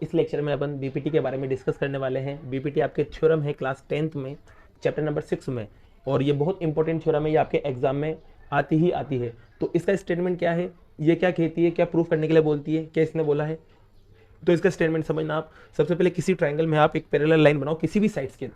इस लेक्चर में अपन बीपीटी के बारे में डिस्कस करने वाले हैं। बीपीटी आपके थ्योरम है क्लास 10th में, चैप्टर नंबर 6 में, और ये बहुत इंपॉर्टेंट थ्योरम है, ये आपके एग्जाम में आती ही आती है। तो इसका स्टेटमेंट क्या है, ये क्या कहती है, क्या प्रूफ करने के लिए बोलती है, क्या इसने बोला है, तो इसका स्टेटमेंट समझना आप। सबसे पहले किसी ट्राइंगल में आप एक पैरेलल लाइन बनाओ किसी भी साइड्स के।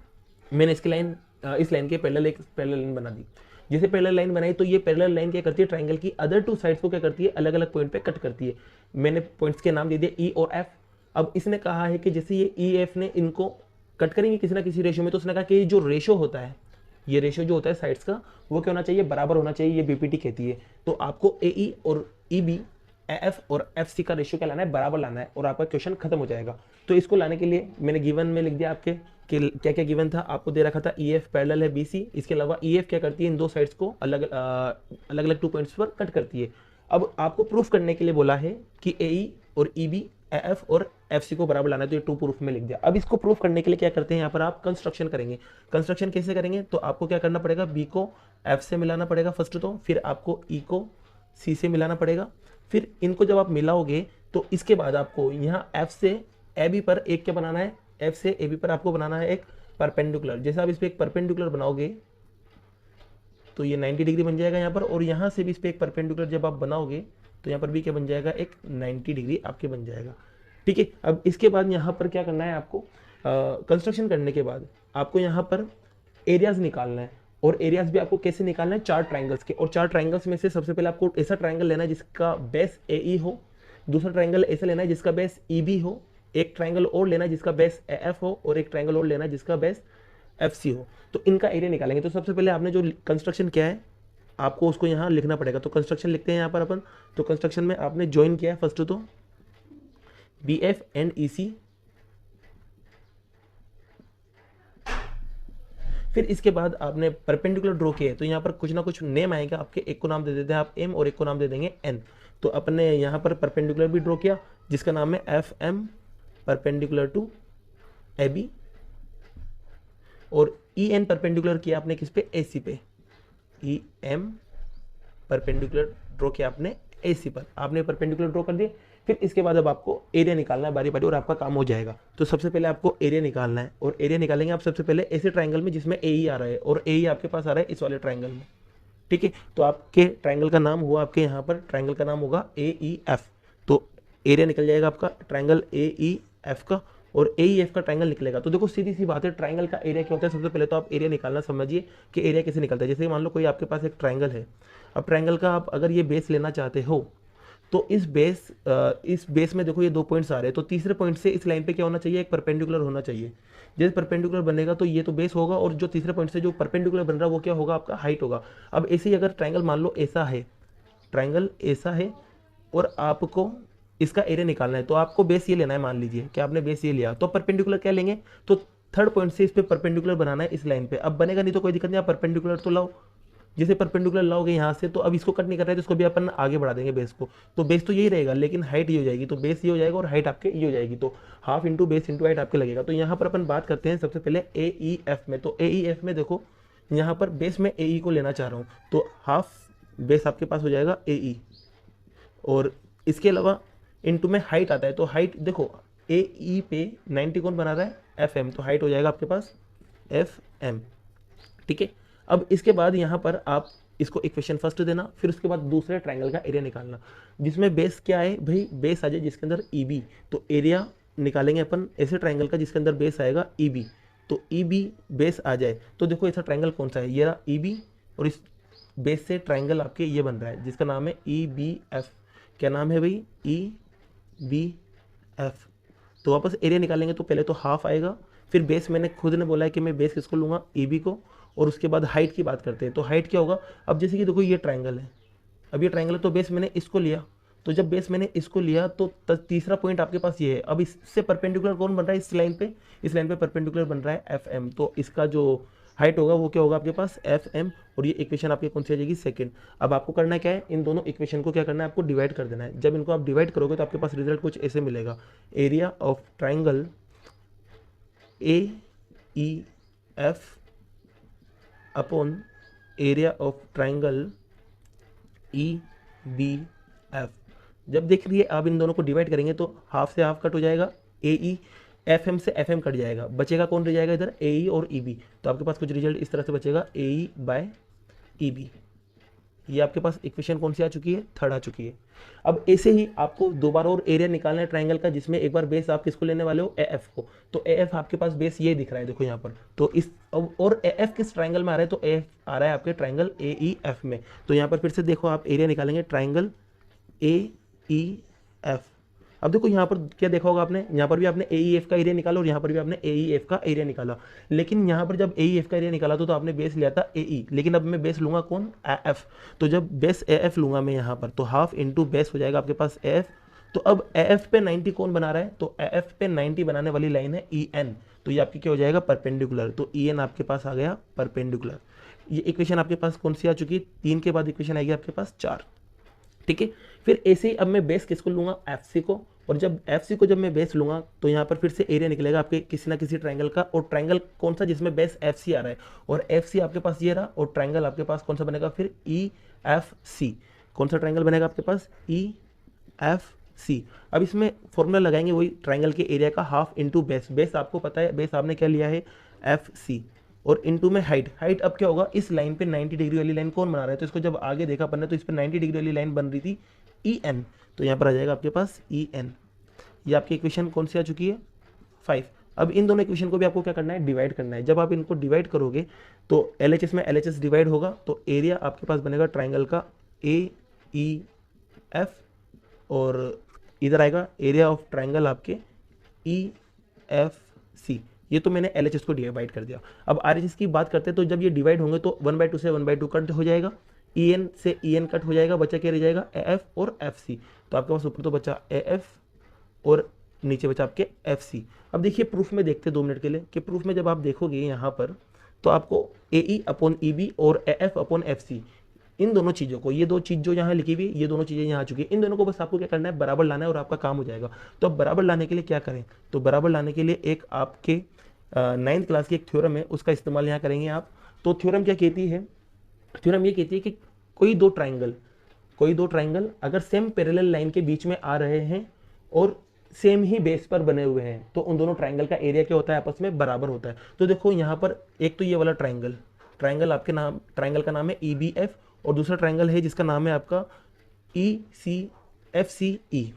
मैंने इसकी लाइन इस लाइन के पैरेलल एक पैरेलल लाइन बना दी। जैसे पैरेलल लाइन बनाई तो ये पैरेलल लाइन क्या करती है, ट्राइंगल की अदर टू साइड्स को क्या करती है, अलग अलग पॉइंट पे कट करती है। मैंने पॉइंट्स के नाम दे दिए ई और एफ। अब इसने कहा है कि जैसे ये ई एफ ने इनको कट करेंगे किसी ना किसी रेशो में, तो उसने कहा कि जो रेशो होता है, ये रेशो जो होता है साइड्स का, वो क्या होना चाहिए, बराबर होना चाहिए। ये बीपीटी कहती है। तो आपको ए ई और ई बी, एफ और एफ सी का रेशियो क्या लाना है, बराबर लाना है, और आपका क्वेश्चन खत्म हो जाएगा। तो इसको लाने के लिए मैंने गिवन में लिख दिया आपके कि क्या क्या गिवन था। आपको दे रखा था ई एफ पैरेलल है बी सी। इसके अलावा ई एफ क्या करती है, इन दो साइड्स को अलग अलग 2 पॉइंट्स पर कट करती है। अब आपको प्रूफ करने के लिए बोला है कि ए ई और ई बी, एफ और एफ सी को बराबर लाना है। तो ये 2 प्रूफ में लिख दिया। अब इसको प्रूफ करने के लिए क्या करते हैं, यहाँ पर आप कंस्ट्रक्शन करेंगे। कंस्ट्रक्शन कैसे करेंगे, तो आपको क्या करना पड़ेगा, बी को एफ से मिलाना पड़ेगा फर्स्ट, तो फिर आपको ई को सी से मिलाना पड़ेगा। फिर इनको जब आप मिलाओगे तो इसके बाद आपको यहाँ एफ से ए बी पर एक क्या बनाना है, एफ से ए बी पर आपको बनाना है एक परपेंडिकुलर। जैसे आप इस पर एक परपेंडिकुलर बनाओगे तो ये 90 डिग्री बन जाएगा यहाँ पर, और यहाँ से भी इस पर एक परपेंडिकुलर जब आप बनाओगे तो यहाँ पर भी क्या बन जाएगा, एक 90 डिग्री आपके बन जाएगा। ठीक है। अब इसके बाद यहाँ पर क्या करना है आपको, कंस्ट्रक्शन करने के बाद आपको यहाँ पर एरियाज निकालना है। और एरियाज भी आपको कैसे निकालना है, 4 ट्राइंगल्स के। और 4 ट्राइंगल्स में से सबसे पहले आपको ऐसा ट्राइंगल लेना है जिसका बेस ए ई हो, दूसरा ट्राइंगल ऐसा लेना है जिसका बेस ई बी हो, एक ट्राइंगल और लेना है जिसका बेस ए एफ हो, और एक ट्राइंगल और लेना है जिसका बेस एफ सी हो। तो इनका एरिया निकालेंगे। तो सबसे पहले आपने जो कंस्ट्रक्शन किया है आपको उसको यहाँ लिखना पड़ेगा। तो कंस्ट्रक्शन लिखते हैं यहाँ पर अपन। तो कंस्ट्रक्शन में आपने ज्वाइन किया है फर्स्ट तो बी एफ एंड ई सी। फिर इसके बाद आपने परपेंडिकुलर ड्रॉ किया है, तो यहाँ पर कुछ ना कुछ नेम आएगा आपके। एक को नाम दे देते हैं आप एम, और एक को नाम दे देंगे एन। तो अपने यहाँ पर परपेंडिकुलर भी ड्रॉ किया जिसका नाम है F M perpendicular to A B, और ई एन परपेंडिकुलर किया आपने किस पे, ए सी पे। ई एम परपेंडिकुलर ड्रॉ किया आपने ए सी पर, आपने परपेंडिकुलर ड्रॉ कर दिए। फिर इसके बाद अब आपको एरिया निकालना है बारी बारी, और आपका काम हो जाएगा। तो सबसे पहले आपको एरिया निकालना है, और एरिया निकालेंगे आप सबसे पहले ऐसे ट्राइंगल में जिसमें ए ई आ रहा है, और ए ई आपके पास आ रहा है इस वाले ट्राइंगल में। ठीक है। तो आपके ट्राइंगल का नाम हुआ, आपके यहाँ पर ट्राइंगल का नाम होगा ए ई एफ। तो एरिया निकल जाएगा आपका ट्राइंगल ए ई एफ का, और ए ई एफ का ट्राइंगल निकलेगा। तो देखो सीधी सी बात है, ट्राइंगल का एरिया क्या होता है। सबसे पहले तो आप एरिया निकालना समझिए कि एरिया कैसे निकलता है। जैसे मान लो कोई आपके पास एक ट्राइंगल है। अब ट्राइंगल का आप अगर ये बेस लेना चाहते हो तो इस बेस में देखो ये 2 पॉइंट्स आ रहे हैं। तो तीसरे पॉइंट से इस लाइन पे क्या होना चाहिए, एक परपेंडिकुलर होना चाहिए। जैसे परपेंडिकुलर बनेगा तो ये तो बेस होगा, और जो तीसरे पॉइंट से जो परपेंडिकुलर बन रहा है वो क्या होगा, आपका हाइट होगा। अब ऐसे ही अगर ट्राइंगल मान लो ऐसा है, ट्राइंगल ऐसा है, और आपको इसका एरिया निकालना है, तो आपको बेस ये लेना है। मान लीजिए कि आपने बेस ये लिया, तो परपेंडिकुलर क्या लेंगे, तो थर्ड पॉइंट से इस पे परपेंडिकुलर बनाना है इस लाइन पे। अब बनेगा नहीं तो कोई दिक्कत नहीं, आप परपेंडिकुलर तो लाओ। जैसे परपेंडिकुलर लाओगे यहाँ से, तो अब इसको कट नहीं कर रहे हैं तो इसको भी अपन आगे बढ़ा देंगे बेस को। तो बेस तो यही रहेगा, लेकिन हाइट ये हो जाएगी। तो बेस ये हो जाएगा और हाइट आपके ये हो जाएगी। तो half into base into height आपके लगेगा। तो यहाँ पर अपन बात करते हैं सबसे पहले ए ई एफ में। तो ए ई एफ में देखो यहाँ पर बेस में ए ई को लेना चाह रहा हूँ, तो हाफ बेस आपके पास हो जाएगा ए ई, और इसके अलावा इंटू में हाइट आता है। तो हाइट देखो ए ई पे 90 कौन बना रहा है, एफ एम। तो हाइट हो जाएगा आपके पास एफ एम। ठीक है। अब इसके बाद यहाँ पर आप इसको इक्वेशन फर्स्ट देना, फिर उसके बाद दूसरे ट्राइंगल का एरिया निकालना जिसमें बेस क्या है भाई, बेस आ जाए जिसके अंदर ई बी। तो एरिया निकालेंगे अपन ऐसे ट्राइंगल का जिसके अंदर बेस आएगा ई बी। तो ई बी बेस आ जाए तो देखो ऐसा ट्राइंगल कौन सा है, ये रहा ई बी, और इस बेस से ट्राइंगल आपके ये बन रहा है जिसका नाम है ई बी एफ। क्या नाम है भाई, ई बी एफ। तो वापस एरिया निकालेंगे तो पहले तो हाफ आएगा, फिर बेस मैंने खुद ने बोला है कि मैं बेस किसको लूँगा, ई बी को, और उसके बाद हाइट की बात करते हैं। तो हाइट क्या होगा, अब जैसे कि देखो ये ट्राइंगल है, अब ये ट्राइंगल है तो बेस मैंने इसको लिया। तो जब बेस मैंने इसको लिया तो तीसरा पॉइंट आपके पास ये है। अब इससे परपेंडिकुलर कौन बन रहा है, इस लाइन पे परपेंडिकुलर बन रहा है एफ एम। तो इसका जो हाइट होगा वो क्या होगा आपके पास, एफ एम। और ये इक्वेशन आपकी कौन सी आ जाएगी, सेकंड। अब आपको करना क्या है, इन दोनों इक्वेशन को क्या करना है, आपको डिवाइड कर देना है। जब इनको आप डिवाइड करोगे तो आपके पास रिजल्ट कुछ ऐसे मिलेगा, area of triangle A E F upon area of triangle E B F. जब देख रही है आप इन दोनों को डिवाइड करेंगे तो हाफ से हाफ कट हो जाएगा, ए ई एफ एम से एफ एम कट जाएगा, बचेगा कौन रह जाएगा इधर, ए ई और ई बी। तो आपके पास कुछ रिजल्ट इस तरह से बचेगा, ए ई बाय ई बी। ये आपके पास इक्वेशन कौन सी आ चुकी है, थर्ड आ चुकी है। अब ऐसे ही आपको दोबारा और एरिया निकालना है ट्राइंगल का, जिसमें एक बार बेस आप किसको लेने वाले हो, ए एफ को। तो ए एफ आपके पास बेस ये दिख रहा है देखो यहाँ पर। तो इस और ए एफ किस ट्राइंगल में आ रहा है, तो ए एफ आ रहा है आपके ट्राइंगल ए ई एफ में। तो यहाँ पर फिर से देखो आप एरिया निकालेंगे ट्राइंगल ए ई एफ। अब देखो यहाँ पर क्या देखा होगा आपने, यहाँ पर भी आपने ए ई एफ का एरिया निकाला और यहाँ पर भी आपने ए ई एफ का एरिया निकाला। लेकिन यहाँ पर जब ए ई एफ का एरिया निकाला तो आपने बेस लिया था ए ई, लेकिन अब मैं बेस लूंगा कौन, ए एफ। तो जब बेस ए एफ लूंगा मैं यहाँ पर, तो हाफ इंटू बेस हो जाएगा आपके पास ए एफ। तो अब ए एफ पे 90 कौन बना रहा है, तो ए एफ पे 90 बनाने वाली लाइन है ई एन। तो ये आपकी क्या हो जाएगा, परपेंडिकुलर। तो ई एन आपके पास आ गया परपेंडिकुलर। ये इक्वेशन आपके पास कौन सी आ चुकी है, 3 के बाद इक्वेशन आएगी आपके पास 4। ठीक है, फिर ऐसे ही अब मैं बेस किसको लूंगा, एफ सी को। और जब एफ सी को जब मैं बेस लूंगा तो यहाँ पर फिर से एरिया निकलेगा आपके किसी ना किसी ट्राइंगल का, और ट्राइंगल कौन सा जिसमें बेस एफ सी आ रहा है, और एफ सी आपके पास ये रहा, और ट्राइंगल आपके पास कौन सा बनेगा फिर, ई एफ सी। कौन सा ट्राइंगल बनेगा आपके पास, ई एफ सी। अब इसमें फॉर्मूला लगाएंगे वही ट्राइंगल के एरिया का, हाफ इंटू बेस। बेस आपको पता है, बेस आपने क्या लिया है, एफ सी, और इनटू में हाइट। हाइट अब क्या होगा, इस लाइन पे 90 डिग्री वाली लाइन कौन बना रहा है, तो इसको जब आगे देखा अपन ने तो इस पर 90 डिग्री वाली लाइन बन रही थी ई एन। तो यहाँ पर आ जाएगा आपके पास ई एन। ये आपकी इक्वेशन कौन सी आ चुकी है, 5। अब इन दोनों इक्वेशन को भी आपको क्या करना है, डिवाइड करना है। जब आप इनको डिवाइड करोगे तो एल एच एस में एल एच एस डिवाइड होगा, तो एरिया आपके पास बनेगा ट्राइंगल का ए ई एफ, और इधर आएगा एरिया ऑफ ट्राइंगल आपके ई एफ सी। ये तो मैंने एल एच एस को डिवाइड कर दिया। अब आर एच एस की बात करते हैं, तो जब ये डिवाइड होंगे तो 1/2 से 1/2 कट हो जाएगा, ई एन से ई एन कट हो जाएगा, बचा क्या रह जाएगा, ए एफ और एफ सी। तो आपके पास ऊपर तो बचा ए एफ और नीचे बचा आपके एफ सी। अब देखिए प्रूफ में देखते 2 मिनट के लिए, कि प्रूफ में जब आप देखोगे यहाँ पर तो आपको ए ई अपॉन ई बी और A F upon F C, इन दोनों चीज़ों को, ये 2 चीज़ जो यहाँ लिखी हुई, ये दोनों चीज़ें यहाँ आ चुकी है, इन दोनों को बस आपको क्या करना है, बराबर लाना है और आपका काम हो जाएगा। तो अब बराबर लाने के लिए क्या करें, तो बराबर लाने के लिए एक आपके 9th क्लास की एक थ्योरम है, उसका इस्तेमाल यहाँ करेंगे आप। तो थ्योरम क्या कहती है, थ्योरम ये कहती है कि कोई दो ट्राइंगल अगर सेम पैरेलल लाइन के बीच में आ रहे हैं और सेम ही बेस पर बने हुए हैं, तो उन दोनों ट्राइंगल का एरिया क्या होता है, आपस में बराबर होता है। तो देखो यहाँ पर एक तो ये वाला ट्राइंगल आपके नाम, ट्राइंगल का नाम है ई बी एफ, और दूसरा ट्राइंगल है जिसका नाम है आपका ई सी एफ सी ई,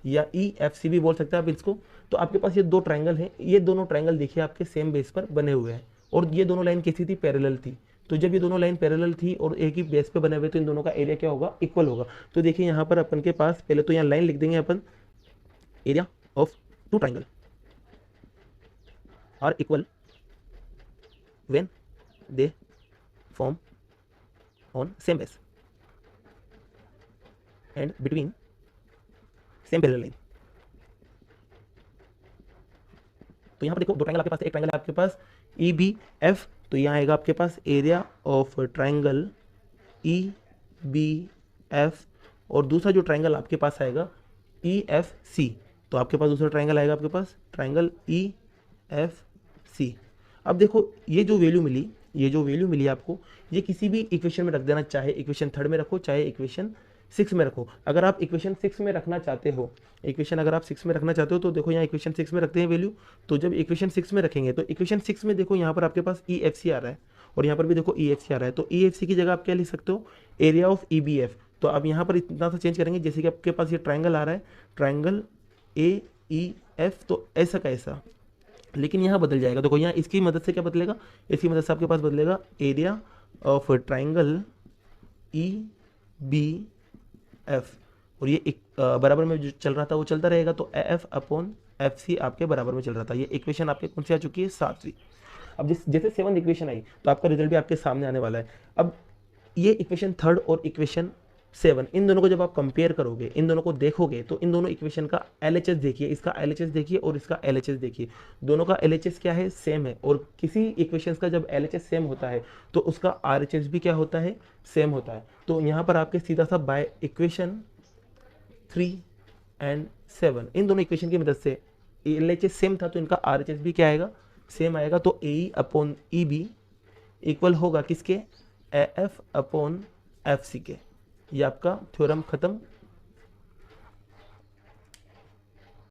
या ई एफ सी भी बोल सकते हैं आप इसको। तो आपके पास ये 2 ट्राइंगल हैं, ये दोनों ट्राइंगल देखिए आपके सेम बेस पर बने हुए हैं, और ये दोनों लाइन कैसी थी, पैरेलल थी। तो जब ये दोनों लाइन पैरेलल थी और एक ही बेस पे बने हुए, तो इन दोनों का एरिया क्या होगा, इक्वल होगा। तो देखिए यहाँ पर अपन के पास पहले तो यहाँ लाइन लिख देंगे अपन, area of 2 triangle are equal when they form on same base and between same parallel line. तो यहाँ पर देखो 2 ट्राइंगल आपके पास, एक ट्राइंगल है आपके पास ई बी एफ, तो यहाँ आएगा आपके पास area of triangle E B F, और दूसरा जो ट्राइंगल आपके पास आएगा ई एफ सी। तो आपके पास दूसरा ट्राइंगल आएगा आपके पास ट्राइंगल ई एफ सी। अब देखो ये जो वैल्यू मिली आपको, ये किसी भी इक्वेशन में रख देना, चाहे इक्वेशन 3rd में रखो, चाहे इक्वेशन 6 में रखो। अगर आप इक्वेशन 6 में रखना चाहते हो, तो देखो यहाँ इक्वेशन 6 में रखते हैं वैल्यू। तो जब इक्वेशन 6 में रखेंगे तो इक्वेशन 6 में देखो यहाँ पर आपके पास ई एफ सी आ रहा है, और यहाँ पर भी देखो ई एफ सी आ रहा है। तो ई एफ सी की जगह आप क्या लिख सकते हो, area of E B F. तो अब यहाँ पर इतना सा चेंज करेंगे, जैसे कि आपके पास ये ट्राइंगल आ रहा है, ट्राइंगल ए ई एफ, तो ऐसा का ऐसा, लेकिन यहाँ बदल जाएगा। देखो यहाँ इसकी मदद से क्या बदलेगा, इसकी मदद से आपके पास बदलेगा area of triangle E B F, और ये एक बराबर में जो चल रहा था वो चलता रहेगा। तो एफ अपॉन एफ सी आपके बराबर में चल रहा था। ये इक्वेशन आपके कौन सी आ चुकी है, 7वीं। अब जैसे 7th इक्वेशन आई तो आपका रिजल्ट भी आपके सामने आने वाला है। अब ये इक्वेशन 3rd और इक्वेशन 7, इन दोनों को जब आप कंपेयर करोगे, इन दोनों को देखोगे, तो इन दोनों इक्वेशन का एलएचएस देखिए, इसका एलएचएस देखिए और इसका एलएचएस देखिए, दोनों का एलएचएस क्या है, सेम है। और किसी इक्वेशन का जब एलएचएस सेम होता है तो उसका आरएचएस भी क्या होता है, सेम होता है। तो यहाँ पर आपके सीधा सा बाय इक्वेशन 3 एंड 7, इन दोनों इक्वेशन की मदद से एलएचएस सेम था तो इनका आरएचएस भी क्या आएगा, सेम आएगा। तो A upon E B equal होगा किसके, A F upon F C के। ये आपका थ्योरम खत्म।